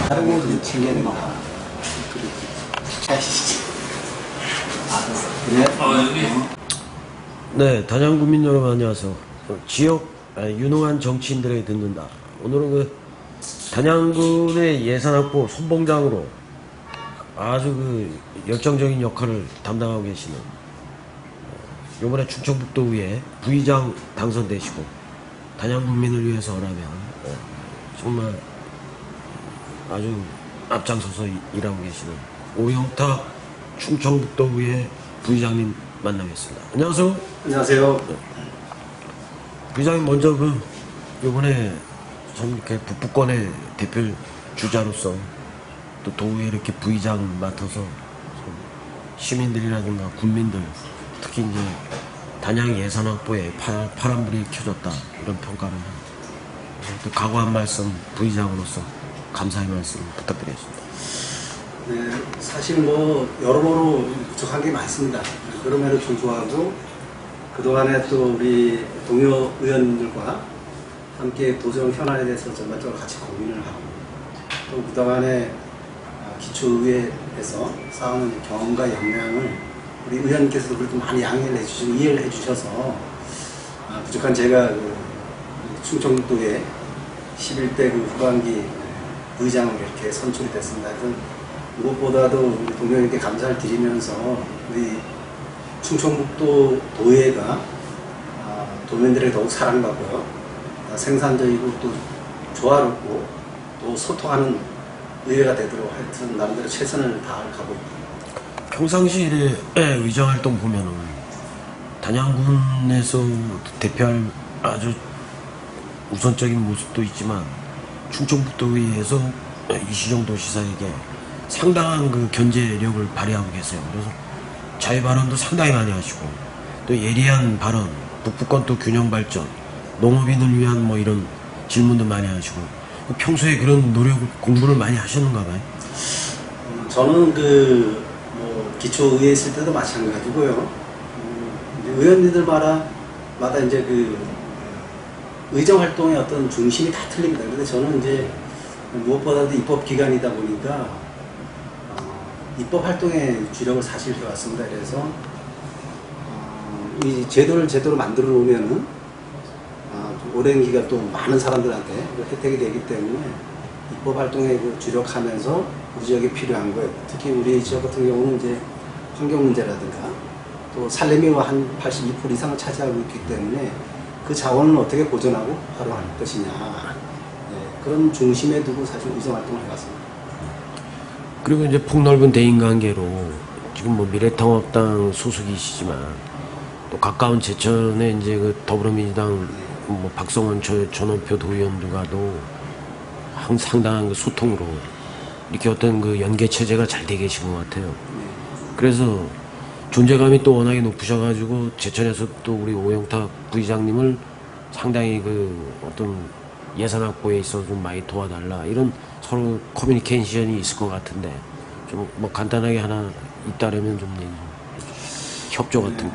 다른 게 챙기는 거야. 그래? 네, 단양 국민 여러분 안녕하세요. 지역 유능한 정치인들에게 듣는다. 오늘은 그 단양군의 예산 확보 선봉장으로 아주 그 열정적인 역할을 담당하고 계시는 이번에 충청북도의회 부의장 당선되시고 단양 국민을 위해서라면 정말 아주 앞장서서 일하고 계시는 오영탁 충청북도의회 부의장님 만나겠습니다. 안녕하세요. 안녕하세요. 부의장님 먼저 이번에 참 이렇게 북부권의 대표 주자로서 또 도의회 이렇게 부의장 맡아서 시민들이라든가 국민들 특히 이제 단양 예산 확보에 파란불이 켜졌다 이런 평가를 또 각오 한 말씀 부의장으로서 감사의 말씀 부탁드리겠습니다. 네, 사실 여러모로 부족한 게 많습니다. 그럼에도 불구하고 그동안에 또 우리 동료 의원들과 함께 도정 현안에 대해서 전반적으로 같이 고민을 하고 또 그동안에 기초의회에서 쌓아온 경험과 역량을 우리 의원님께서도 그렇게 많이 양해를 해주시고 이해를 해주셔서 부족한 제가 충청북도의 11대 후반기 의장으로 이렇게 선출이 됐습니다. 그래서 무엇보다도 우리 동료에게 감사를 드리면서 우리 충청북도 도의회가 도민들에게 더욱 사랑받고요. 생산적이고 또 조화롭고 또 소통하는 의회가 되도록 하여튼 나름대로 최선을 다하고 있습니다. 평상시에 의정활동 보면은 단양군에서 대표할 아주 우선적인 모습도 있지만 충청북도의회에서 이시정 도지사에게 상당한 그 견제력을 발휘하고 계세요. 그래서 자유 발언도 상당히 많이 하시고 또 예리한 발언, 북부권 또 균형 발전, 농업인을 위한 이런 질문도 많이 하시고 평소에 그런 공부를 많이 하셨는가 봐요. 저는 기초의회 있을 때도 마찬가지고요. 의원님들마다 이제 의정 활동의 어떤 중심이 다 틀립니다. 그런데 저는 이제 무엇보다도 입법기관이다 보니까 입법 활동에 주력을 사실 해왔습니다. 그래서 이 제도를 제대로 만들어 놓으면은 오랜 기간 또 많은 사람들한테 혜택이 되기 때문에 입법 활동에 주력하면서 우리 지역에 필요한 것, 특히 우리 지역 같은 경우는 이제 환경 문제라든가 또 살림이와 한 82% 이상을 차지하고 있기 때문에 그 자원을 어떻게 보존하고 활용할 것이냐, 그런 중심에 두고 사실 의정 활동을 해왔습니다. 그리고 이제 폭넓은 대인관계로 지금 미래통합당 소속이시지만 또 가까운 제천에 이제 더불어민주당 박성원 전원표 도의원들과도 상당한 소통으로 이렇게 어떤 연계 체제가 잘 돼 계신 것 같아요. 그래서 존재감이 또 워낙에 높으셔가지고 제천에서 또 우리 오영탁 부의장님을 상당히 어떤 예산 확보에 있어서 좀 많이 도와달라 이런 서로 커뮤니케이션이 있을 것 같은데 좀 간단하게 하나 있다라면 좀 협조 같은.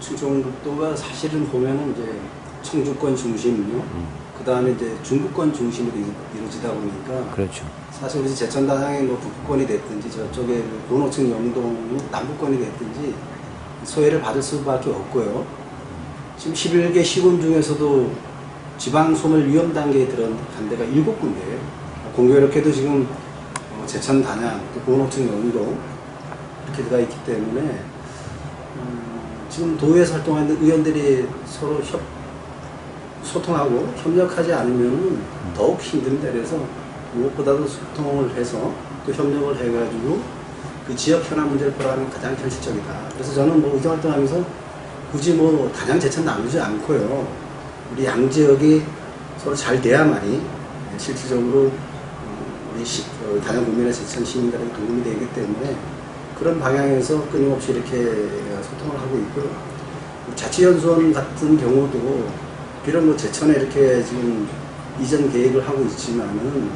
충청북도가 사실은 보면은 이제 청주권 중심이요. 그 다음에 이제 중부권 중심으로 이루어지다 보니까. 그렇죠. 사실 우리 제천 단양의 북부권이 됐든지 저쪽에 논어층 영동 남부권이 됐든지 소외를 받을 수밖에 없고요. 지금 11개 시군 중에서도 지방 소멸 위험 단계에 들어간 데가 7군데예요. 공교롭게도 지금 제천 단양 또 논어층 영동 이렇게 들어가 있기 때문에 지금 도의회에서 활동하는 의원들이 서로 소통하고 협력하지 않으면 더욱 힘듭니다. 그래서 무엇보다도 소통을 해서 또 협력을 해가지고 그 지역 현안 문제를 풀어가는 가장 현실적이다. 그래서 저는 의정 활동하면서 굳이 단양 제천 나누지 않고요. 우리 양 지역이 서로 잘 돼야만이 실질적으로 우리 단양 국민의 제천 시민들에게 도움이 되기 때문에 그런 방향에서 끊임없이 이렇게 소통을 하고 있고요. 자치연수원 같은 경우도 비록 제천에 이렇게 지금 이전 계획을 하고 있지만은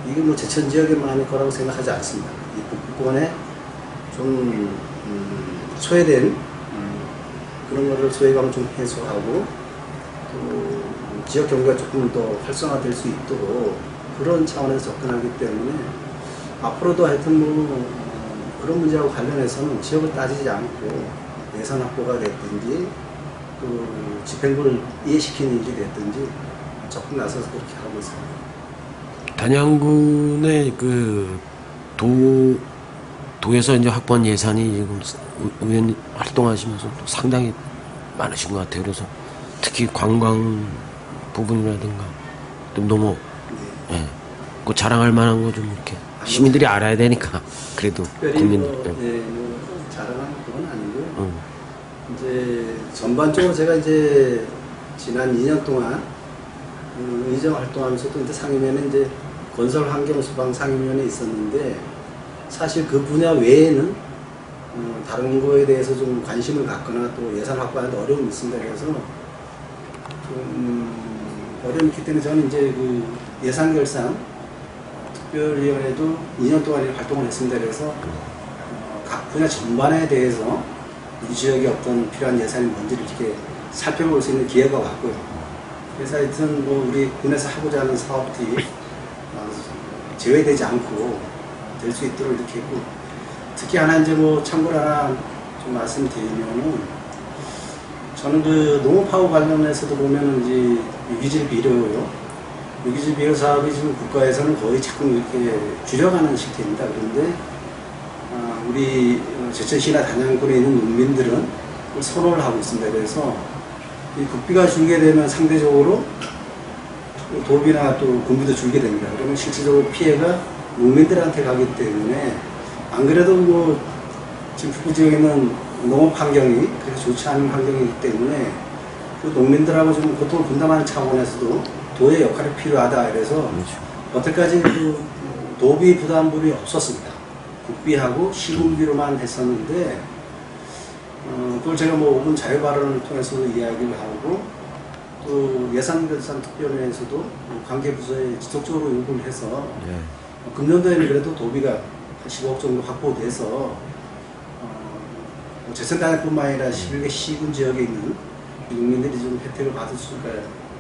이게 제천 지역에만 할 거라고 생각하지 않습니다. 이 북부권에 좀 소외된 그런 거를 소외감을 좀 해소하고 또 지역 경제가 조금 더 활성화될 수 있도록 그런 차원에서 접근하기 때문에 앞으로도 하여튼 뭐 그런 문제하고 관련해서는 지역을 따지지 않고 예산 확보가 됐든지 그 집행부를 이해시키는 일이 됐든지 적극 나서서 그렇게 하고 있습니다. 단양군의 그 도에서 이제 확보한 예산이 지금 의원 활동하시면서 또 상당히 많으신 것 같아요. 그래서 특히 관광 부분이라든가 또 농업, 예, 그 자랑할 만한 거 좀 이렇게 시민들이 알아야 되니까 그래도 특별히 국민들. 뭐 자랑하는 그건 아니고요. 이제 전반적으로 제가 이제 지난 2년 동안 의정 활동하면서도 이제 상임위원회 이제 건설 환경 소방 상임위원회 있었는데 사실 그 분야 외에는 다른 거에 대해서 좀 관심을 갖거나 또 예산 확보하는데 어려움이 있습니다. 그래서 좀 어려움이 있기 때문에 저는 이제 그 예산 결산 특별위원회도 2년 동안 활동을 했습니다. 그래서 각 분야 전반에 대해서 우리 지역에 어떤 필요한 예산이 뭔지를 이렇게 살펴볼 수 있는 기회가 왔고요. 그래서 하여튼 뭐 우리 군에서 하고자 하는 사업들이 제외되지 않고 될 수 있도록 이렇게 했고, 특히 하나 이제 뭐 참고로 하나 좀 말씀드리면은 저는 그 농업하고 관련해서도 보면은 이제 유기질 비료요. 유기질 비료 사업이 지금 국가에서는 거의 자꾸 이렇게 줄여가는 시기입니다. 그런데 우리 제천시나 단양군에 있는 농민들은 선호를 하고 있습니다. 그래서 이 국비가 줄게 되면 상대적으로 도비나 또 군비도 줄게 됩니다. 그러면 실질적으로 피해가 농민들한테 가기 때문에 안 그래도 뭐 지금 북부 지역에는 농업 환경이 그렇게 좋지 않은 환경이기 때문에 그 농민들하고 좀 고통을 분담하는 차원에서도 도의 역할이 필요하다. 그래서 여태까지 그 도비 부담분이 없었습니다. 국비하고 시군비로만 했었는데 그걸 제가 뭐 5분 자유 발언을 통해서도 이야기를 하고 또 예산결산 특별회에서도 관계 부서에 지속적으로 요구를 해서 금년도에는 그래도 도비가 15억 정도 확보돼서 제천단역뿐만 아니라 11개 시군 지역에 있는 농민들이 좀 혜택을 받을 수가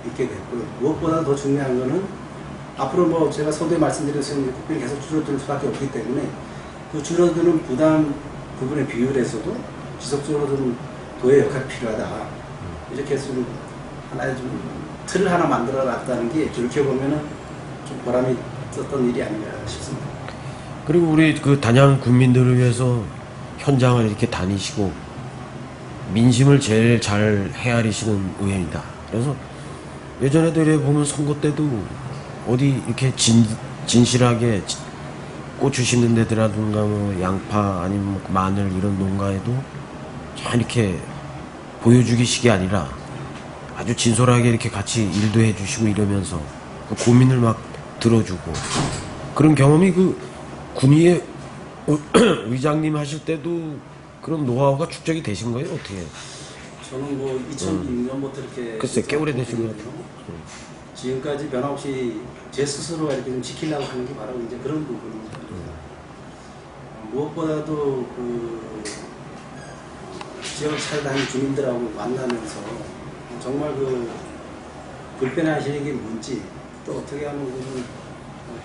있게 됐고요. 무엇보다 더 중요한 거는 앞으로 뭐 제가 서두에 말씀드렸듯이 국비는 계속 줄어들 수밖에 없기 때문에 그 줄어드는 부담 부분의 비율에서도 지속적으로 좀 도의 역할이 필요하다. 이렇게 해서 좀 하나의 좀 틀을 하나 만들어 놨다는 게 이렇게 보면은 좀 보람이 있었던 일이 아닌가 싶습니다. 그리고 우리 그 단양 국민들을 위해서 현장을 이렇게 다니시고 민심을 제일 잘 헤아리시는 의원이다. 그래서 예전에도 이래 보면 선거 때도 어디 이렇게 진실하게 고추 심는 데라든가 뭐 양파 아니면 뭐 마늘 이런 농가에도 잘 이렇게 보여주기식이 아니라 아주 진솔하게 이렇게 같이 일도 해주시고 이러면서 그 고민을 막 들어주고 그런 경험이 그 군의회 의장님 하실 때도 그런 노하우가 축적이 되신 거예요? 어떻게? 저는 뭐 2006년부터 이렇게 글쎄 꽤 오래되신 것 같아요. 지금까지 변함없이 제 스스로가 이렇게 좀 지키려고 하는 게 바로 이제 그런 부분입니다. 무엇보다도 그 지역을 살다 하는 주민들하고 만나면서 정말 그 불편하시는 게 뭔지 또 어떻게 하면 그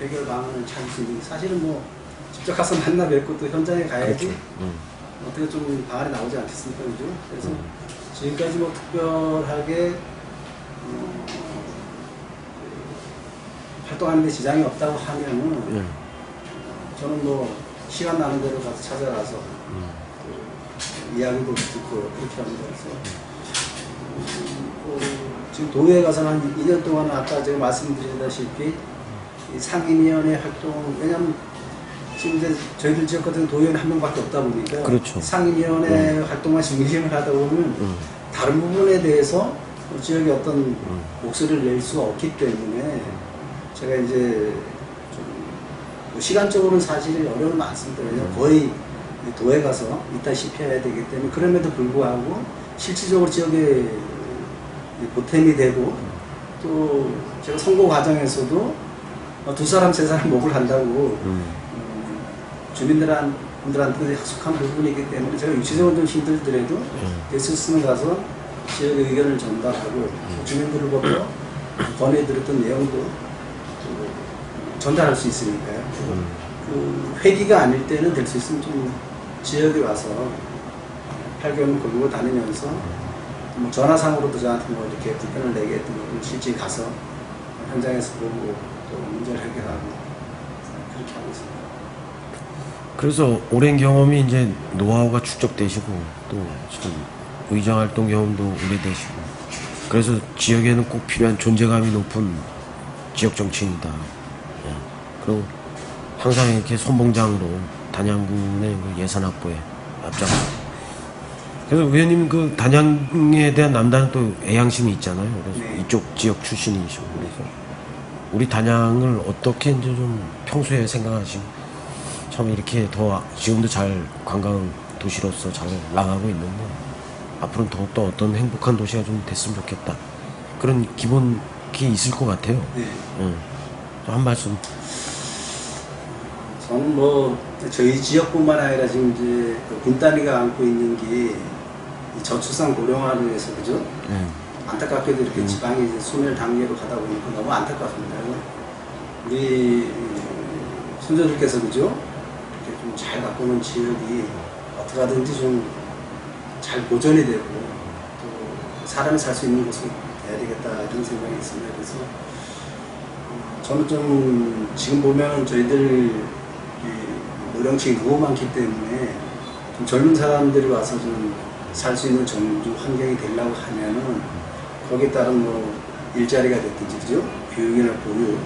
해결 방안을 찾을 수 있는지 사실은 뭐 직접 가서 만나 뵙고 또 현장에 가야지 그렇죠. 어떻게 좀 방안이 나오지 않겠습니까? 그죠? 그래서 지금까지 뭐 특별하게 활동하는 데 지장이 없다고 하면은 저는 뭐 시간 나는 대로 가서 찾아가서 이야기도 듣고 그렇게 합니다. 그래서 지금 도의회 가서는 한 2년 동안 아까 제가 말씀드렸다시피 이 상임위원회 활동, 왜냐면 지금 이제 저희들 지역 같은 도의회는 한 명밖에 없다 보니까 그렇죠. 상임위원회 활동만 중심을 하다 보면 다른 부분에 대해서 지역에 어떤 목소리를 낼 수가 없기 때문에 제가 이제 좀 시간적으로는 사실 어려움이 많습니다. 왜냐면 거의 도에 가서 있다시피 해야 되기 때문에 그럼에도 불구하고 실질적으로 지역에 보탬이 되고 또 제가 선거 과정에서도 두 사람 세 사람 목을 한다고 주민들한테 약속한 부분이 있기 때문에 제가 육체적으로 좀 힘들더라도 데스크는 가서 지역의 의견을 전달하고 주민들로부터 권해드렸던 내용도 전달할 수 있으니까요. 그 회기가 아닐 때는 될 수 있으면 좀 지역에 와서 8개월 걸고 다니면서 뭐 전화상으로도 저한테 뭐 이렇게 불편을 내게 했던 걸 실제 가서 현장에서 보고 또 문제를 해결하고 그렇게 하고 있습니다. 그래서 오랜 경험이 이제 노하우가 축적되시고 또 지금 의정 활동 경험도 오래되시고 그래서 지역에는 꼭 필요한 존재감이 높은 지역 정치인이다. 예. 그리고 항상 이렇게 선봉장으로 단양군의 그 예산 확보에 앞장서. 그래서 의원님 그 단양에 대한 남다른 또 애향심이 있잖아요. 그래서 네. 이쪽 지역 출신이시고 그래서 우리 단양을 어떻게 이제 좀 평소에 생각하시고 참 이렇게 더 지금도 잘 관광 도시로서 잘 나가고 있는데 앞으로는 더욱더 어떤 행복한 도시가 좀 됐으면 좋겠다 그런 기본이 있을 것 같아요. 네. 한 말씀. 저는 뭐 저희 지역뿐만 아니라 지금 이제 그 군단위가 안고 있는 게 이 저출산 고령화로 해서 그죠? 안타깝게도 이렇게 지방이 이제 소멸 단계로 가다 보니까 너무 안타깝습니다. 우리 선조들께서 그죠? 이렇게 좀 잘 가꾸는 지역이 어떻게 하든지 좀 잘 보존이 되고 또 사람이 살 수 있는 곳이 돼야 되겠다 이런 생각이 있습니다. 그래서 저는 좀 지금 보면 저희들 노령층이 너무 많기 때문에 좀 젊은 사람들이 와서 좀 살 수 있는 정주 환경이 되려고 하면은 거기에 따른 뭐 일자리가 됐든지 그죠? 교육이나 보육,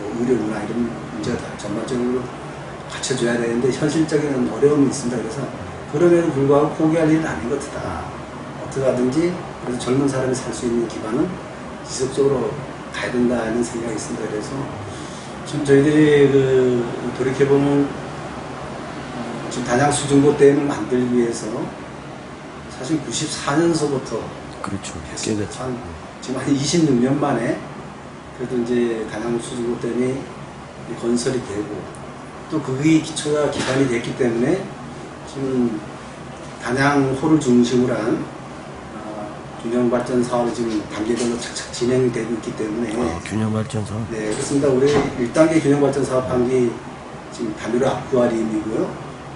뭐 의료 문화 이런 문제가 다 전반적으로 갖춰줘야 되는데 현실적인 어려움이 있습니다. 그래서 그럼에도 불구하고 포기할 일은 아닌 것 같다. 어떻게 하든지 그래서 젊은 사람이 살 수 있는 기반은 지속적으로 가야 된다는 생각이 있습니다. 그래서 지금 저희들이 그 돌이켜보면 지금 단양 수중고댐을 만들기 위해서 사실 94년서부터 그렇죠. 지금 한 26년 만에 그래도 이제 단양 수중고댐이 건설이 되고 또 그게 기초가 기반이 됐기 때문에 지금 단양호를 중심으로 한 균형발전 사업이 지금 단계별로 착착 진행이 되고 있기 때문에 균형발전 사업? 네, 그렇습니다. 우리 1단계 균형발전 사업한 게 지금 다미로 아쿠아리움이고요.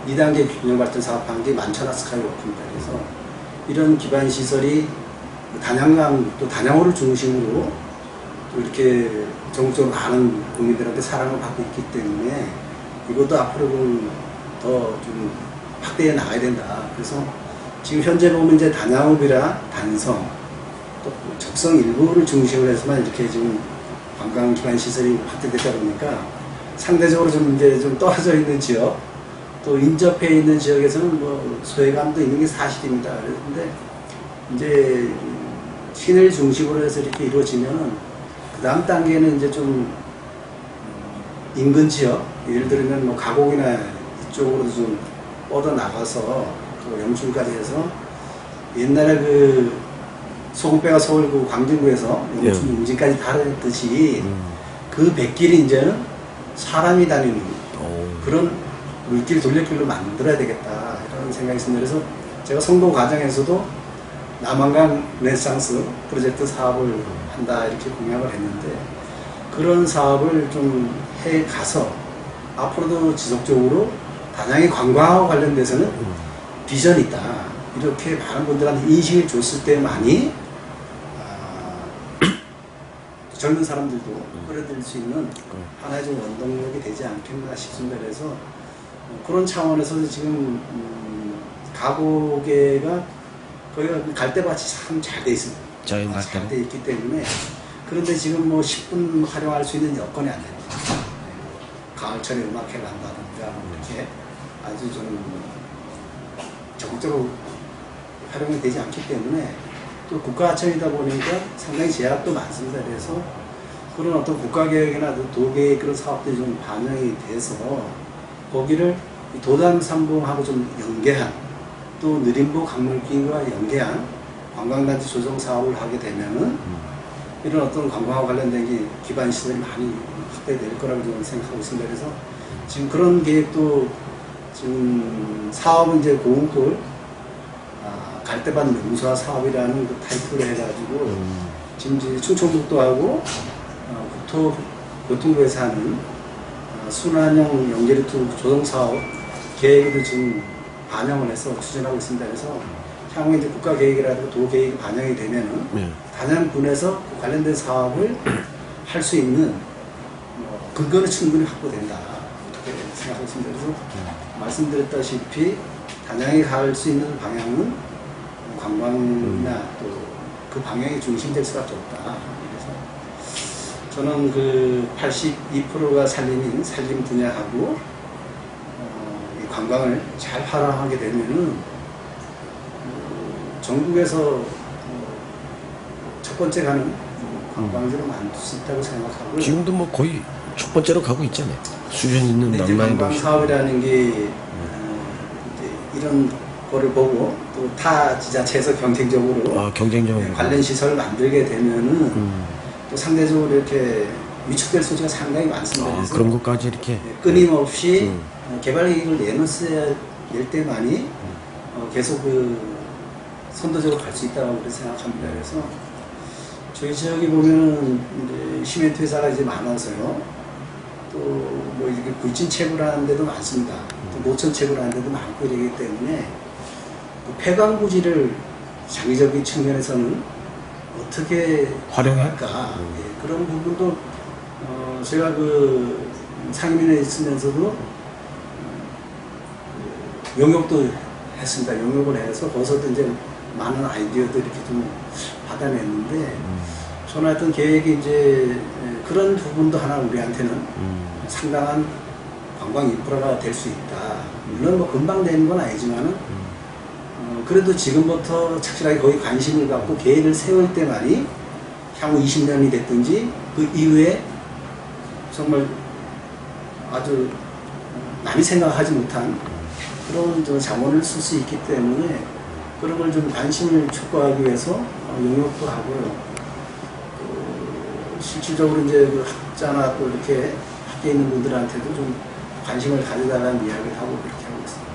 2단계 균형발전 사업한 게 만천하 스카이워크입니다. 그래서 이런 기반 시설이 단양강 또 단양호를 중심으로 또 이렇게 전국적으로 많은 국민들한테 사랑을 받고 있기 때문에 이것도 앞으로 더 좀 확대해 나가야 된다. 그래서 지금 현재 보면 이제 단양읍이라 단성, 또 적성 일부를 중심으로 해서만 이렇게 지금 관광 기반 시설이 확대되다 보니까 상대적으로 좀 이제 좀 떨어져 있는 지역, 또 인접해 있는 지역에서는 뭐 소외감도 있는 게 사실입니다. 그런데 이제 시내를 중심으로 해서 이렇게 이루어지면은 그 다음 단계는 이제 좀 인근 지역, 예를 들면 뭐 가곡이나 이쪽으로 좀 뻗어 나가서 또 영춘까지 해서 옛날에 그 소금배가 서울 그 광진구에서 영춘 용진까지 다르듯이 그 백길이 이제는 사람이 다니는 그런 물길 돌려길로 만들어야 되겠다 이런 생각이 있습니다. 그래서 제가 선거 과정에서도 남한강 르네상스 프로젝트 사업을 한다 이렇게 공약을 했는데 그런 사업을 좀 해 가서 앞으로도 지속적으로 단양의 관광하고 관련돼서는 비전이 있다 이렇게 많은 분들한테 인식을 줬을 때만이 젊은 사람들도 끌어들일 수 있는 하나의 좀 원동력이 되지 않겠나 싶습니다. 그래서 그런 차원에서 지금 가곡계가 거기가 갈대밭이 참 잘 돼 있습니다. 잘 돼 있기 때문에 그런데 지금 뭐 10분 활용할 수 있는 여건이 안 됩니다. 가을철에 음악회를 한다든가 이렇게 아주 좀 적극적으로 활용이 되지 않기 때문에 또 국가하청이다 보니까 상당히 제약도 많습니다. 그래서 그런 어떤 국가계획이나 도계획 그런 사업들이 좀 반영이 돼서 거기를 도담 삼봉하고 좀 연계한 또 느림보 강물길과 연계한 관광단지 조성 사업을 하게 되면은 이런 어떤 관광과 관련된 게 기반 시설이 많이 확대될 거라고 저는 생각하고 있습니다. 그래서 지금 그런 계획도 지금 사업은 이제 고흥골 갈대밭 명소화 사업이라는 그 타이틀을 해가지고 지금 이제 충청북도하고 국토교통부에서 하는 순환형 연계루트 조성 사업 계획도 지금 반영을 해서 추진하고 있습니다. 그래서 향후에 이제 국가 계획이라든가 도 계획이 반영이 되면은 네. 단양군에서 그 관련된 사업을 할 수 있는 근거는 충분히 확보된다. 이렇게 생각하고 있습니다. 그래서 말씀드렸다시피 단양에 갈 수 있는 방향은 관광이나 또 그 방향이 중심될 수밖에 없다. 그래서 저는 그 82%가 산림인 산림 분야하고 이 관광을 잘 활용하게 되면은 전국에서 첫 번째 가는 관광지로 만들 수 있다고 생각하고요. 지금도 뭐 거의 첫 번째로 가고 있잖아요. 수준 있는 근데 이제 낭만의 관광 도시. 사업이라는 게 이제 이런 거를 보고 또 타 지자체에서 경쟁적으로 아, 경쟁적으로. 관련 시설을 만들게 되면은 또 상대적으로 이렇게 위축될 소지가 상당히 많습니다. 아, 그래서 그런 것까지 이렇게. 끊임없이 개발 계획을 내놓았어야 될 때만이 계속 그 선도적으로 갈 수 있다고 그렇게 생각합니다. 그래서 저희 지역에 보면은 이제 시멘트 회사가 이제 많아서요. 또 뭐 이렇게 굴진 채굴하는 데도 많습니다. 또 모천 채굴하는 데도 많고 이러기 때문에 그 폐광부지를 장기적인 측면에서는 어떻게 활용할까? 예, 그런 부분도 제가 그 상임위에 있으면서도 용역도 했습니다. 용역을 해서 거기서도 이제 많은 아이디어도 이렇게 좀 받아냈는데 저는 하여튼 계획이 이제 그런 부분도 하나 우리한테는 상당한 관광 인프라가 될 수 있다. 물론 뭐 금방 되는 건 아니지만은 그래도 지금부터 착실하게 거기 관심을 갖고 계획을 세울 때만이 향후 20년이 됐든지 그 이후에 정말 아주 남이 생각하지 못한 그런 저 자본을 쓸 수 있기 때문에 그런 걸 좀 관심을 촉구하기 위해서 용역도 하고요. 실질적으로 이제 그 학자나 또 이렇게 학계에 있는 분들한테도 좀 관심을 가져달라는 이야기를 하고 그렇게 하고 있습니다.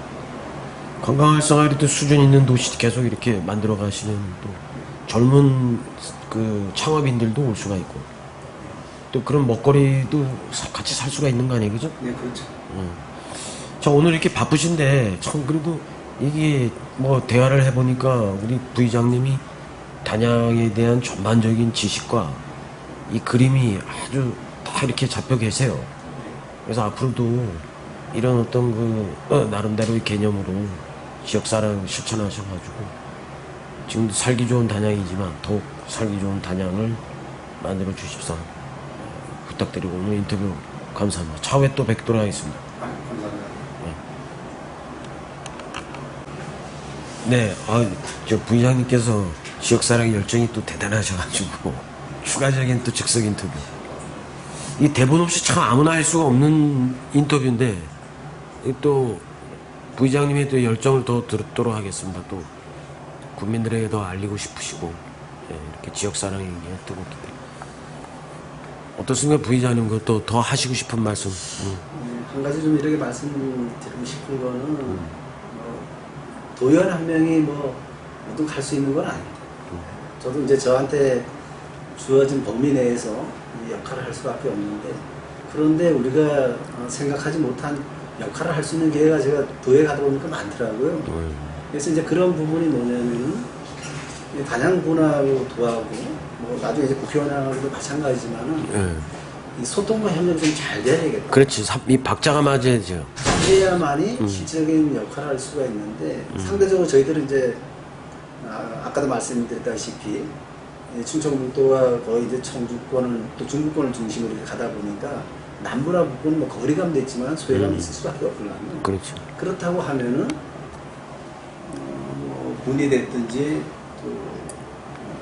관광 활성화를 또 수준 있는 도시 계속 이렇게 만들어 가시는 또 젊은 그 창업인들도 올 수가 있고 또 그런 먹거리도 같이 살 수가 있는 거 아니에요, 그죠? 네, 그렇죠. 자, 오늘 이렇게 바쁘신데 참 그래도 이게 뭐 대화를 해보니까 우리 부의장님이 단양에 대한 전반적인 지식과 이 그림이 아주 다 이렇게 잡혀 계세요. 그래서 앞으로도 이런 어떤 그 나름대로의 개념으로 지역사랑 실천하셔가지고 지금도 살기 좋은 단양이지만 더욱 살기 좋은 단양을 만들어 주십사 부탁드리고 오늘 인터뷰 감사합니다. 차후에 또 뵙도록 하겠습니다. 감사합니다. 네, 저 부의장님께서 지역사랑 열정이 또 대단하셔가지고 추가적인 또 즉석 인터뷰. 이 대본 없이 참 아무나 할 수가 없는 인터뷰인데 또 부의장님의 또 열정을 더 들도록 하겠습니다. 또 국민들에게 더 알리고 싶으시고 이렇게 지역사랑이 뜨겁기 때문에 어떻습니까, 부의장님? 그것도 더 하시고 싶은 말씀. 한 가지 좀 이렇게 말씀드리고 싶은 거는 도연 한 명이 뭐 모두 갈 수 있는 건 아닙니다. 저도 이제 저한테 주어진 범위 내에서 이 역할을 할 수밖에 없는데 그런데 우리가 생각하지 못한 역할을 할 수 있는 기회가 제가 도에 가다 보니까 많더라고요. 그래서 이제 그런 부분이 뭐냐면은 단양군하고 도하고 뭐 나중에 이제 국회의원하고도 마찬가지지만은 이 소통과 협력이 좀 잘 돼야겠다. 그렇지. 이 박자가 맞아야죠. 해야만이 실질적인 역할을 할 수가 있는데 상대적으로 저희들은 이제 아까도 말씀드렸다시피 충청북도가 거의 이제 청주권을 또 중부권을 중심으로 이렇게 가다 보니까 남부나 북부는 뭐 거리감도 있지만 소외감이 있을 수밖에 없거든요. 그렇죠. 그렇다고 하면은 뭐 군이 됐든지 또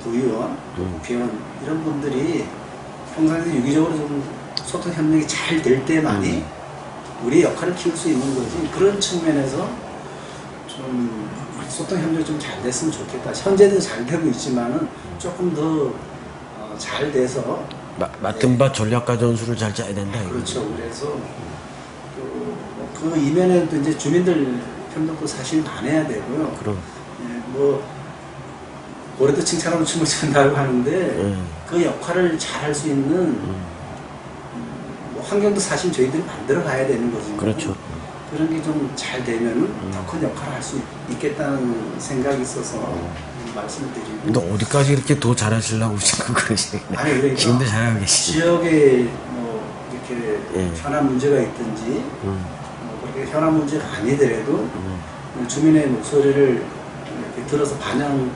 부의원, 또 국회의원 이런 분들이 평상시 유기적으로 좀 소통 협력이 잘 될 때만이 우리의 역할을 키울 수 있는 거지. 그런 측면에서 좀 소통 협력이 좀 잘 됐으면 좋겠다. 현재도 잘 되고 있지만은 조금 더 잘 돼서 맡은 바 전략과 전술을 잘 짜야 된다. 그렇죠. 그래서 그 이면에 또 이제 주민들 협력도 사실 많아야 되고요. 그럼. 뭐 올해도 칭찬하면 춤을 춘다고 하는데 그 역할을 잘 할 수 있는 뭐 환경도 사실 저희들이 만들어 가야 되는 거지. 그렇죠. 그런 게 좀 잘 되면은 더 큰 역할을 할 수 있겠다는 생각이 있어서 말씀을 드리고. 근데 어디까지 이렇게 더 잘하시려고 지금 그러시네. 아니, 그러니까 지금도 잘하고 계시죠. 지역에 뭐 이렇게 예. 현안 문제가 있든지 뭐 그렇게 현안 문제가 아니더라도 주민의 목소리를 이렇게 들어서 반영만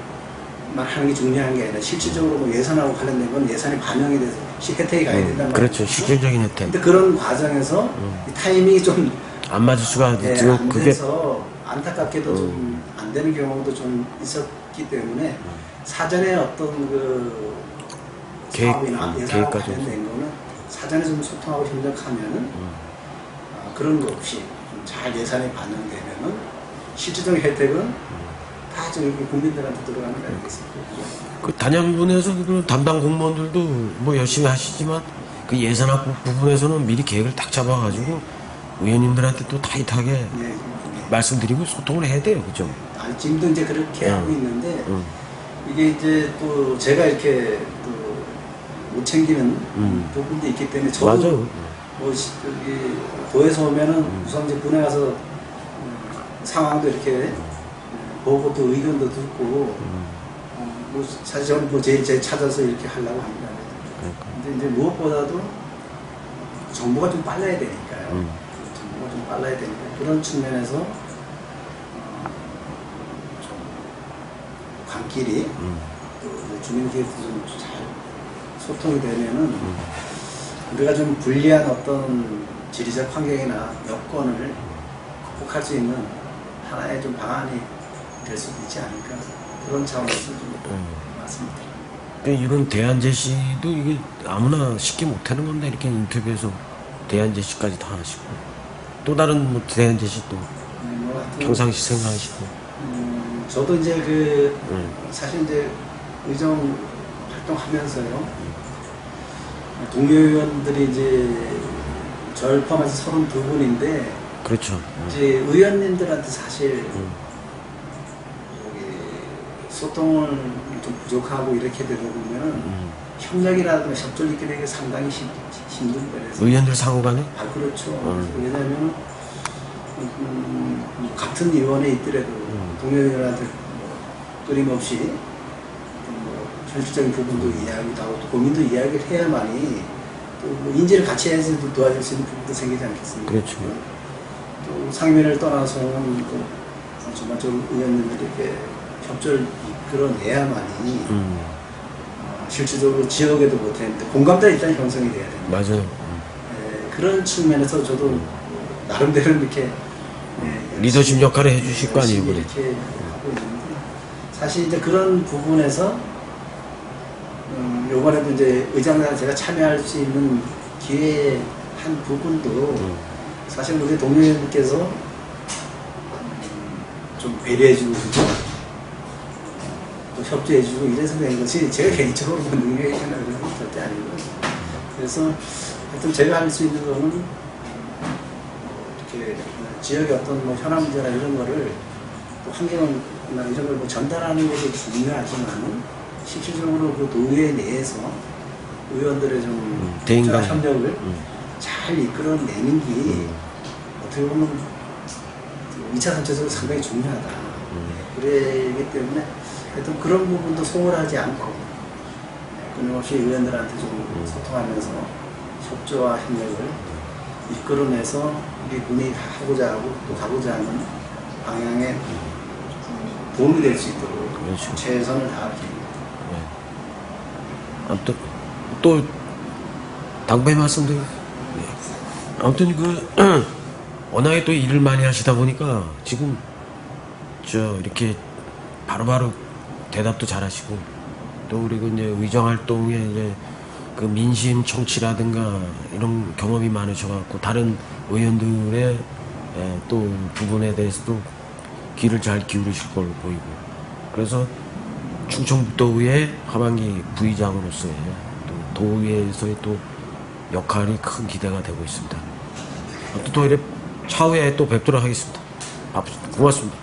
하는 게 중요한 게 아니라 실질적으로 뭐 예산하고 관련된 건 예산이 반영이 돼서 혜택이 가야 된단 말이죠. 그렇죠. 실질적인 혜택. 근데 그런 과정에서 이 타이밍이 좀 안 맞을 수가 예, 지금 안 그게 돼서 안타깝게도 좀 안 되는 경우도 좀 있었기 때문에 사전에 어떤 그 계획, 사업이나 예산하고 계획까지 관련된 거는 사전에 좀 소통하고 협력하면은 그런 거 없이 좀 잘 예산에 반영되면은 실질적인 혜택은 다 저기 국민들한테 들어가는 거 아니겠습니까? 그 단양군에서 그 담당 공무원들도 뭐 열심히 하시지만 그 예산학 부분에서는 미리 계획을 딱 잡아가지고 의원님들한테 또 타이트하게 예, 말씀드리고 소통을 해야 돼요, 그죠? 아니, 지금도 이제 그렇게 하고 있는데 이게 이제 또 제가 이렇게 또 못 챙기는 부분도 있기 때문에 저도 맞아요. 뭐 여기 도에서 오면은 우선 이제 군에 가서 상황도 이렇게 보고 또 의견도 듣고 뭐 사실 저는 뭐 제일 찾아서 이렇게 하려고 합니다. 근데 이제 무엇보다도 정보가 좀 빨라야 되니까요. 정보가 좀 빨라야 되니까 그런 측면에서 좀 관끼리 또 주민끼리도 좀 잘 소통이 되면은 우리가 좀 불리한 어떤 지리적 환경이나 여건을 극복할 수 있는 하나의 좀 방안이 될 수도 있지 않을까 그런 차원에서 좀 말씀드립니다. 이런 대안 제시도 이게 아무나 쉽게 못하는 건데 이렇게 인터뷰에서 대안 제시까지 다 하시고 또 다른 뭐 대안 제시 또 뭐 하여튼 평상시 생각하시고 저도 이제 그 사실 이제 의정 활동하면서요 동료 의원들이 이제 저를 포함해서 32분인데 그렇죠. 이제 의원님들한테 사실 여기 소통을 좀 부족하고 이렇게 되다 보면은 협력이라든가 협조를 있게 되는 게 상당히 힘든 거예요. 의원들 상호간에 아 그렇죠. 왜냐하면 같은 의원에 있더라도 동료 의원한테 뭐 끊임없이 뭐 현실적인 부분도 이야기도 하고 또 고민도 이야기를 해야만이 또뭐 인지를 같이 해서 도와줄 수 있는 부분도 생기지 않겠습니까? 그렇죠. 또 상임위를 떠나서는 또 정말 좀 의원님들이 이렇게 협조를 이끌어내야만이 실질적으로 지역에도 못했는데 공감대가 일단 형성이 돼야 됩니다. 맞아요. 그런 측면에서 저도 나름대로 이렇게 리더십 역할을 해주실 거 아니에요, 그래. 이렇게 하고 있는데 사실 이제 그런 부분에서 요번에도 이제 의장단 제가 참여할 수 있는 기회의 한 부분도 사실 우리 동료님께서 좀 배려해주고 또 협조해주고 이래서 된 것이 제가 개인적으로 뭐 능력이 있거나 그런 건 절대 아니고 그래서 하여튼 제가 할 수 있는 거는 이렇게 지역의 어떤 뭐 현안 문제나 이런 거를 또 환경이나 이런 걸 뭐 전달하는 것도 중요하지만은 실질적으로 그 도의회 내에서 의원들의 좀 대인강 협력을 잘 이끌어내는 게 어떻게 보면 2차 선체적으로 상당히 중요하다. 그러기 때문에 하여튼 그런 부분도 소홀하지 않고 끊임없이 의원들한테 좀 소통하면서 협조와 협력을 이끌어내서 우리 군이 하고자 하고 또 가고자 하는 방향에 도움이 될 수 있도록 그렇죠. 최선을 다하겠습니다. 아무튼 또 당부의 말씀드리 아무튼 그 워낙에 또 일을 많이 하시다 보니까 지금 저 이렇게 바로바로 대답도 잘하시고 또 우리 그 이제 의정 활동에 이제 그 민심 청취라든가 이런 경험이 많으셔갖고 다른 의원들의 또 부분에 대해서도 귀를 잘 기울이실 걸로 보이고 그래서 충청북도의회 하반기 부의장으로서의 또 도의회에서의 또 역할이 큰 기대가 되고 있습니다. 또 이래 차후에 또 뵙도록 하겠습니다. 고맙습니다.